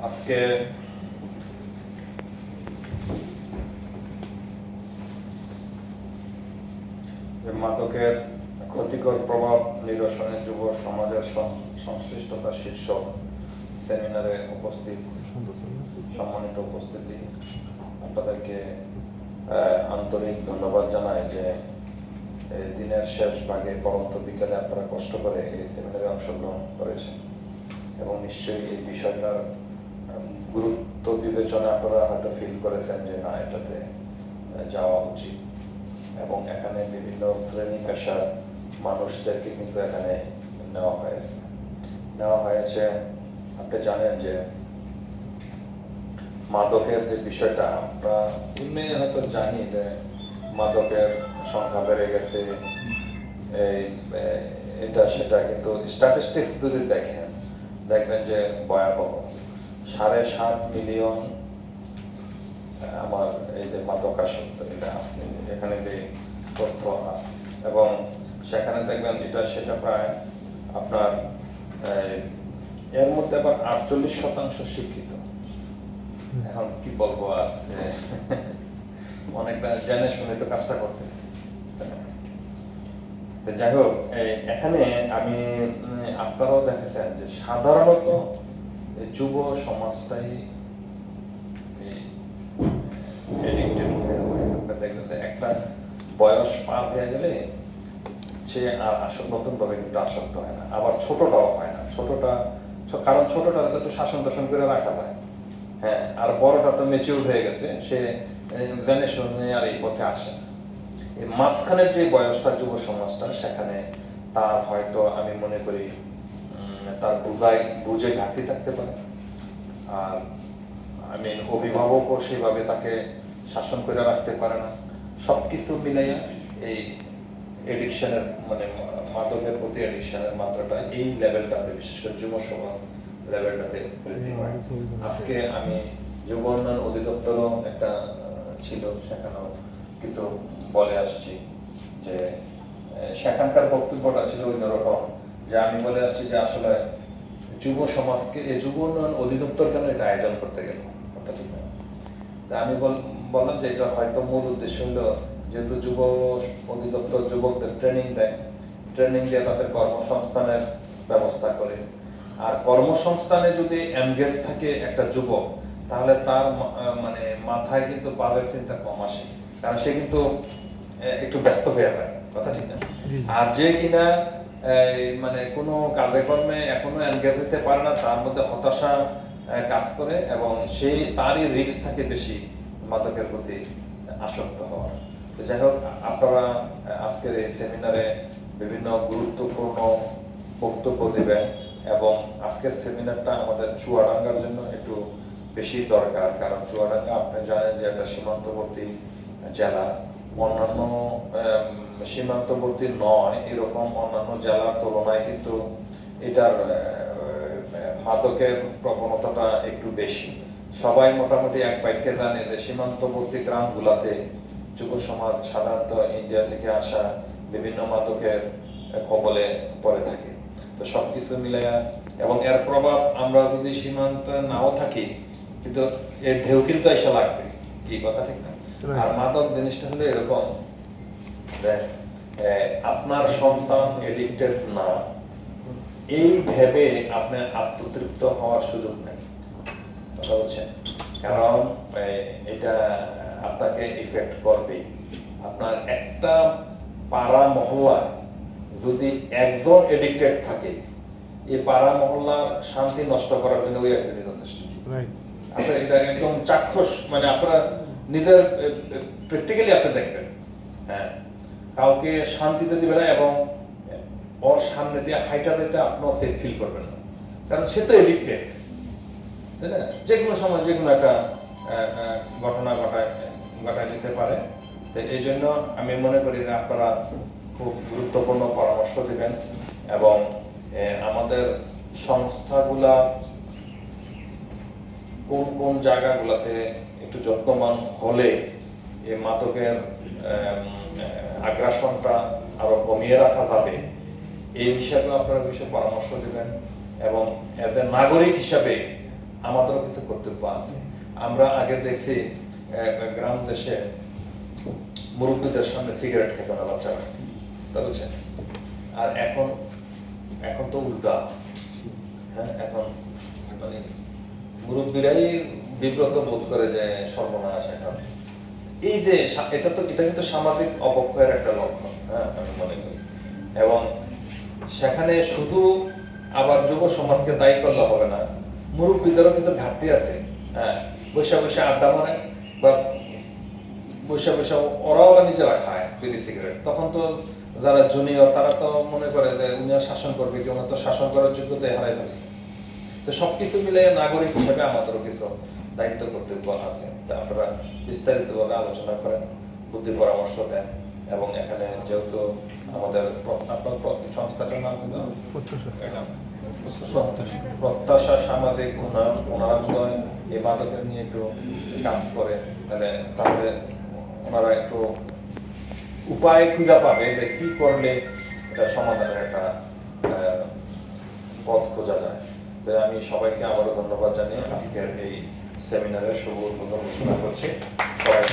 আজকে মাদকের ক্ষতিকর প্রভাব নিরসনে যুব সমাজের সংশ্লিষ্টতা শীর্ষক সেমিনারে উপস্থিত সম্মানিত উপস্থিতি, আপনাদেরকে আন্তরিক ধন্যবাদ জানাই যে দিনের শেষ ভাগে পরন্ত বিকেলে আপনারা কষ্ট করে এই সেমিনারে অংশগ্রহণ করেছেন এবং নিশ্চয়ই এই বিষয়টার গুরুত্ব বিবেচনা আপনারা হয়তো ফিল করেছেন যে না, এটাতে যাওয়া উচিত এবং এখানে বিভিন্ন শ্রেণী পেশার মানুষদেরকে কিন্তু এখানে নেওয়া হয়েছে। আপনি জানেন যে মাদকের যে বিষয়টা, আমরা এমনি হয়তো জানি যে মাদকের সংখ্যা বেড়ে গেছে, এটা সেটা, কিন্তু স্ট্যাটিস্টিক্স যদি দেখবেন যে ভয়াবহ। 7.5 মিলিয়ন আমার এই যে মাদকাসক্ত এটা আছে, এখানে যে তথ্য আছে এবং সেখানে দেখবেন এটা সেটা প্রায় আপনার এর মধ্যে আবার 48% শিক্ষিত। এখন কি বলবো আর, অনেকটা জেনে শুনে তো কাজটা করতেছে। যাই হোক, এখানে আমি আপনারাও দেখেছেন যে সাধারণত যুব সমাজটাই দেখবেন যে একটা বয়স পার হয়ে গেলে সে আর নতুন ভাবে কিন্তু আসক্ত হয় না, আবার ছোটটাও হয় না। কারণ ছোটটা একটু শাসন টাসন করে রাখা যায়, হ্যাঁ, আর বড়টা তো ম্যাচিউর হয়ে গেছে, সে জেনে শুনে আর এই পথে আসে না। এই মাঝখানের যে বয়সটা যুব সমাজটা, সেখানে তার হয়তো আমি মনে করি তার বুঝে ঘাটতি থাকতে পারে, আর আমি অভিভাবকও সেভাবে তাকে শাসন করে রাখতে পারে না। সবকিছু মিলাইয়া এই এডিকশনের মানে মাদকের প্রতি এডিকশনের মাত্রাটা এই লেভেলটাতে, বিশেষ করে যুব সমাজ লেভেলটাতে বৃদ্ধি পায়। আজকে আমি যুব উন্নয়ন অধিদপ্তরও একটা ছিল, সেখানেও কিছু বলে আসছি যে সেখানকার বক্তব্যটা ছিল অন্যরকম, যে আমি বলে আসছি যে আসলে যুব সমাজকে যুব উন্নয়ন অধিদপ্তর কেন এটা আয়োজন করতে গেল, ওটা ঠিক না। আমি বললাম যে এটা হয়তো মূল উদ্দেশ্য হলো, যেহেতু যুব অধিদপ্তর যুবকদের ট্রেনিং দিয়ে তাদের কর্মসংস্থানের ব্যবস্থা করে, আর কর্মসংস্থানে যদি এনগেজ থাকে একটা যুবক, তাহলে তার মানে মাথায় কিন্তু বাজে চিন্তা কম আসে, কারণ সে কিন্তু একটু ব্যস্ত হয়ে যায়, কথা ঠিক না। আর যে কিনা মানে কোনো কাজে কর্মে এখনো এনগেজ হতে পারে না, তার মধ্যে হতাশা কাজ করে এবং সেই তারই রিস্ক থাকে বেশি মাদকের প্রতি আসক্ত হওয়ার। তো যাই হোক, আপনারা আজকের এই সেমিনারে বিভিন্ন গুরুত্বপূর্ণ বক্তব্য দেবেন এবং আজকের সেমিনারটা আমাদের চুয়াডাঙ্গার জন্য একটু বেশি দরকার, কারণ চুয়াডাঙ্গা আপনি জানেন যে একটা সীমান্তবর্তী জেলা। অন্যান্য সীমান্তবর্তী নয় এরকম অন্যান্য জেলার তুলনায় কিন্তু এটার মাদকের প্রবণতাটা একটু বেশি। সবাই মোটামুটি এক বাক্যে জানে যে সীমান্তবর্তী গ্রামগুলোতে যুব সমাজ সাধারণত ইন্ডিয়া থেকে আসা বিভিন্ন মাদকের কবলে পড়ে থাকে। তো সবকিছু মিলাইয়া এবং এর প্রভাব আমরা যদি সীমান্ত নাও থাকি, কিন্তু এর ঢেউ কিন্তু এসে লাগবে, কি কথা ঠিক না। আর মাদক জিনিসটা হলো এরকম যে আপনার সন্তান এডিক্টেড না, এই ভেবে আপনার আত্মতৃপ্ত হওয়ার সুযোগ নেই, কথা বলছেন, কারণ এটা আপনাকে ইফেক্ট করবে। আপনার একটা পাড়া মহল্লায় যদি একজন এডিক্টেড থাকে, এই পাড়া মহল্লার শান্তি নষ্ট করার জন্য ওই একজনই যথেষ্ট। আপনার এটা একদম চাক্ষুষ, মানে আপনারা নিজের প্র্যাকটিক্যালি আপনি দেখবেন, হ্যাঁ, কাউকে শান্তিতে দিবে না এবং ওর সামনে দিয়ে হাইটা দিতে আপনিও সেফ ফিল করবেন না, কারণ সে তো এডিক্টেড, তাই না। যে কোনো সময় যে কোনো একটা ঘটনা ঘটায় দিতে পারে। তো এই জন্য আমি মনে করি যে আপনারা খুব গুরুত্বপূর্ণ পরামর্শ দিবেন এবং আমাদের সংস্থাগুলা কোন কোন জায়গাগুলোতে একটু যত্নবান হলে এই মাদকের আগ্রাসনটা আরো কমিয়ে রাখা যাবে, এই হিসাবে আপনারা বিষয়ে পরামর্শ দিবেন এবং এজ এ নাগরিক হিসাবে আমাদেরও কিছু কর্তব্য আছে। আমরা আগে দেখছি গ্রাম দেশে মুরব্বীদের সামনে সিগারেট খেত না বাচ্চারা, বুঝছেন? আর এখন এখন তো উল্টা। হ্যাঁ, এখন মানে মুরব্বীরাই বিব্রত বোধ করে যে সর্বনাশ। এখন এই যে এটা কিন্তু সামাজিক অবক্ষয়ের একটা লক্ষণ, হ্যাঁ আমি মনে করি। এবং সেখানে শুধু আবার যুব সমাজকে দায়ী করলে হবে না, মুরব্বীদেরও কিছু ঘাটতি আছে। হ্যাঁ, বৈশা বৈশা আড্ডা মারে বা বৈশা বৈশা ওরাও নিজেরা খায় বিড়ি সিগারেট, তখন তো যারা জুনিয়র তারা তো মনে করে যে উনিও শাসন করবে, কি ওনার তো শাসন করার যোগ্যতা হারাই ফেলছে। তো সবকিছু মিলে নাগরিক হিসেবে আমাদেরও কিছু দায়িত্ব কর্তব্য আছে। তা আপনারা বিস্তারিতভাবে আলোচনা করেন, বুদ্ধি পরামর্শ দেন। এবং এখানে যেহেতু আমাদের আপনার সংস্থাটার নাম ছিল প্রত্যাশা সামাজিক উন্নয়ন, ওনারা বোধহয় এই মাদকের নিয়ে একটু কাজ করে, তাহলে ওনারা একটু উপায় খুঁজে পাবে যে কি করলে এটা সমাধানের একটা পথ খোঁজা যায়। আমি সবাইকে আবারও ধন্যবাদ জানিয়ে আজকের এই সেমিনারের শুভ উদ্বোধন ঘোষণা করছি। সবাই